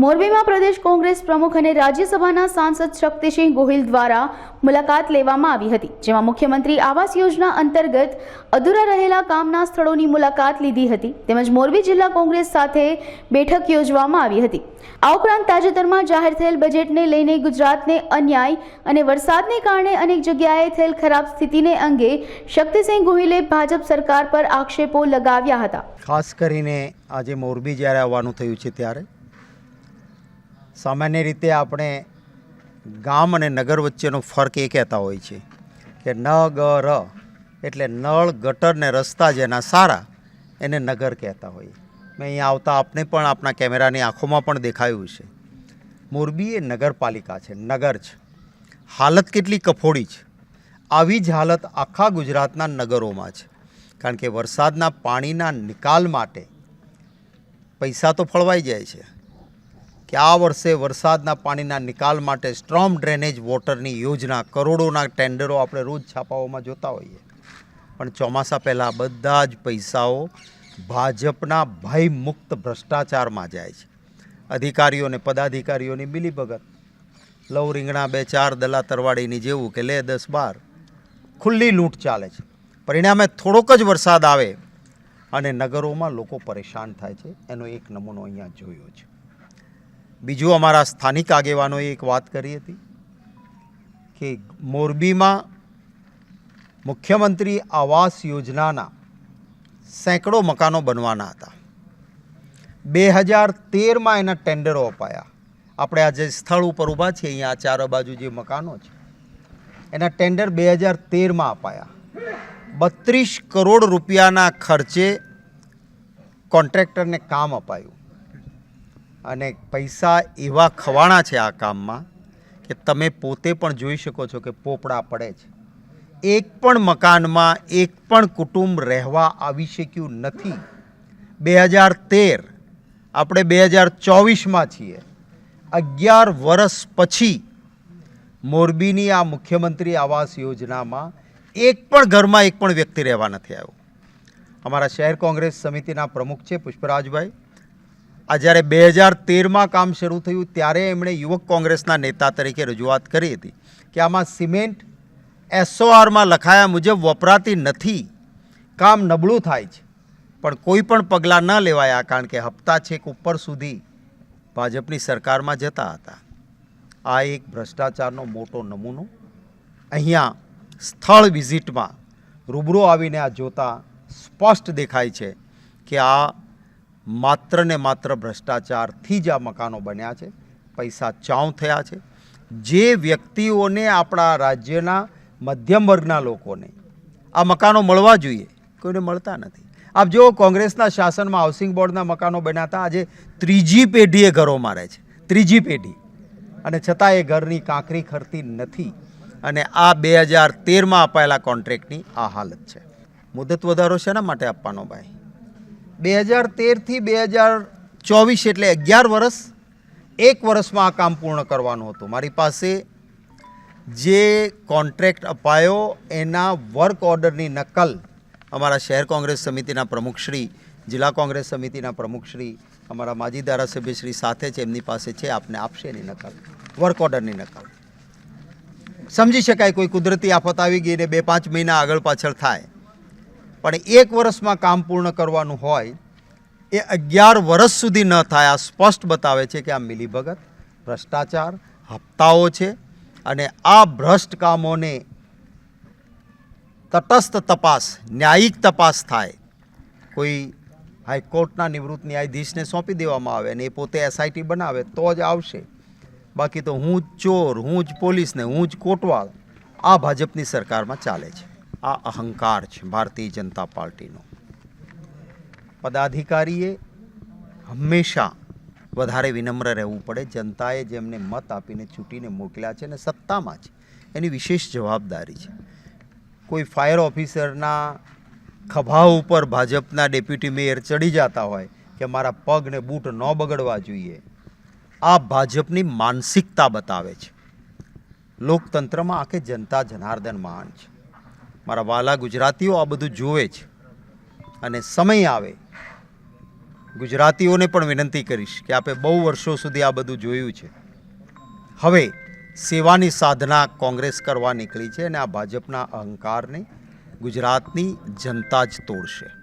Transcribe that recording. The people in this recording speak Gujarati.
મોરબીમાં પ્રદેશ કોંગ્રેસ પ્રમુખ અને રાજ્યસભાના સાંસદ શક્તિસિંહ ગોહિલ દ્વારા મુલાકાત લેવામાં આવી હતી, જેમાં મુખ્યમંત્રી આવાસ યોજના અંતર્ગત અધૂરા રહેલા કામના સ્થળોની મુલાકાત લીધી હતી તેમજ મોરબી જિલ્લા કોંગ્રેસ સાથે બેઠક યોજવામાં આવી હતી। આ ઉપરાંત તાજેતરમાં જાહેર થયેલ બજેટને લઈને ગુજરાતને અન્યાય અને વરસાદને કારણે અનેક જગ્યાએ થયેલ ખરાબ સ્થિતિને અંગે શક્તિસિંહ ગોહિલે ભાજપ સરકાર પર આક્ષેપો લગાવ્યા હતા। ખાસ કરીને આજે મોરબી જ્યારે આવવાનું થયું છે ત્યારે સામાન્ય રીતે આપણે ગામ અને નગર વચ્ચેનો ફરક એ કહેતા હોય છે કે નગર એટલે નળ ગટર ને રસ્તા જેના સારા એને નગર કહેતા હોઈએ। મેં અહીંયા આવતા આપને પણ આપણા કેમેરાની આંખોમાં પણ દેખાયું છે, મોરબી એ નગરપાલિકા છે, નગર છે। હાલત કેટલી કફોડી છે, આવી જ હાલત આખા ગુજરાતના નગરોમાં છે, કારણ કે વરસાદના પાણીના નિકાલ માટે પૈસા તો ફળવાઈ જાય છે કે આ વર્ષે વરસાદના પાણીના નિકાલ માટે સ્ટ્રોમ ડ્રેનેજ વોટરની યોજના કરોડોના ટેન્ડરો આપણે રોજ છાપાઓમાં જોતા હોઈએ, પણ ચોમાસા પહેલાં બધા જ પૈસાઓ ભાજપના ભયમુક્ત ભ્રષ્ટાચારમાં જાય છે। અધિકારીઓને પદાધિકારીઓની મિલીભગત, લવ રીંગણા 2-4 દલા તરવાડીની જેવું કે લે 10-12 ખુલ્લી લૂંટ ચાલે છે। પરિણામે થોડોક જ વરસાદ આવે અને નગરોમાં લોકો પરેશાન થાય છે, એનો એક નમૂનો અહીંયા જોયો છે। બીજું, અમારા સ્થાનિક આગેવાનોએ એક વાત કરી હતી કે મોરબીમાં મુખ્યમંત્રી આવાસ યોજનાના સેંકડો મકાનો બનવાના હતા। 2013માં એના ટેન્ડરો અપાયા। આપણે આજે સ્થળ ઉપર ઊભા છીએ, અહીંયા ચારે બાજુ જે મકાનો છે એના ટેન્ડર 2013માં અપાયા। 32 કરોડ રૂપિયાના ખર્ચે કોન્ટ્રાક્ટરને કામ અપાયું અને પૈસા એવા ખવાણા છે આ કામમાં કે તમે પોતે પણ જોઈ શકો છો કે પોપડા પડે છે। એક પણ મકાનમાં એક પણ કુટુંબ રહેવા આવી શક્યું નથી। 2013, આપણે 2024માં છીએ, 11 વર્ષ પછી મોરબીની આ મુખ્યમંત્રી આવાસ યોજનામાં એક પણ ઘરમાં એક પણ વ્યક્તિ રહેવા નથી આવ્યો। અમારા શહેર કોંગ્રેસ સમિતિના પ્રમુખ છે પુષ્પરાજભાઈ, આ જ્યારે 2013માં કામ શરૂ થયું ત્યારે એમણે યુવક કોંગ્રેસના નેતા તરીકે રજૂઆત કરી હતી કે આમાં સિમેન્ટ SORમાં લખાયા મુજબ વપરાતી નથી, કામ નબળું થાય છે, પણ કોઈ પણ પગલાં ન લેવાયા કારણ કે હપ્તા છેક ઉપર સુધી ભાજપની સરકારમાં જતા હતા। આ એક ભ્રષ્ટાચારનો મોટો નમૂનો અહીંયા સ્થળ વિઝિટમાં રૂબરૂ આવીને આ જોતા સ્પષ્ટ દેખાય છે કે આ માત્ર ને માત્ર ભ્રષ્ટાચારથી જ આ મકાનો બન્યા છે, પૈસા ચાઉં થયા છે। જે વ્યક્તિઓને, આપણા રાજ્યના મધ્યમ વર્ગના લોકોને આ મકાનો મળવા જોઈએ, કોઈને મળતા નથી। આપ જો કોંગ્રેસના શાસનમાં હાઉસિંગ બોર્ડના મકાનો બન્યા હતા, આજે 3જી પેઢીએ ઘરો મારે છે, 3જી પેઢી, અને છતાં એ ઘરની કાંકરી ખરતી નથી। અને આ 2013માં અપાયેલા કોન્ટ્રાક્ટની આ હાલત છે। મુદત વધારો શેના માટે આપવાનો ભાઈ? 2013થી 2024 એટલે 11 વર્ષ, 1 વર્ષમાં આ કામ પૂર્ણ કરવાનું હતું। મારી પાસે જે કોન્ટ્રાક્ટ અપાયો એના વર્ક ઓર્ડરની નકલ અમારા શહેર કોંગ્રેસ સમિતિના પ્રમુખશ્રી, જિલ્લા કોંગ્રેસ સમિતિના પ્રમુખશ્રી, અમારા માજી ધારાસભ્યશ્રી સાથે છે, એમની પાસે છે, આપને આપશે એની નકલ, વર્ક ઓર્ડરની નકલ। સમજી શકાય કોઈ કુદરતી આફત આવી ગઈ ને 2-5 મહિના આગળ પાછળ થાય, પણ 1 વર્ષમાં કામ પૂર્ણ કરવાનું હોય એ 11 વર્ષ સુધી ન થાય। આ સ્પષ્ટ બતાવે છે કે આ મિલીભગત, ભ્રષ્ટાચાર, હપ્તાઓ છે અને આ ભ્રષ્ટ કામોને તટસ્થ તપાસ, ન્યાયિક તપાસ થાય, કોઈ હાઈકોર્ટના નિવૃત્ત ન્યાયાધીશને સોંપી દેવામાં આવે અને એ પોતે SIT બનાવે તો જ આવશે, બાકી તો હું જ ચોર, હું જ પોલીસ ને હું જ કોટવાળ, આ ભાજપની સરકારમાં ચાલે છે। આ અહંકાર છે ભારતીય જનતા પાર્ટીનો। પદાધિકારીએ હંમેશા વધારે વિનમ્ર રહેવું પડે। જનતાએ જેમને મત આપીને ચૂંટીને મોકલ્યા છે અને સત્તામાં છે, એની વિશેષ જવાબદારી છે। કોઈ ફાયર ઓફિસરના ખભા ઉપર ભાજપના ડેપ્યુટી મેયર ચડી જતા હોય કે મારા પગ ને બૂટ ન બગડવા જોઈએ, આ ભાજપની માનસિકતા બતાવે છે। લોકતંત્રમાં આખે જનતા જનાર્દન મહાન છે। મારા વાલા ગુજરાતીઓ આ બધું જોવે છે અને સમય આવે ગુજરાતીઓને પણ વિનંતી કરીશ કે આપે બહુ વર્ષો સુધી આ બધું જોયું છે. હવે સેવાની સાધના કોંગ્રેસ કરવા નીકળી છે અને આ ભાજપના અહંકારને ગુજરાતની જનતા જ તોડશે.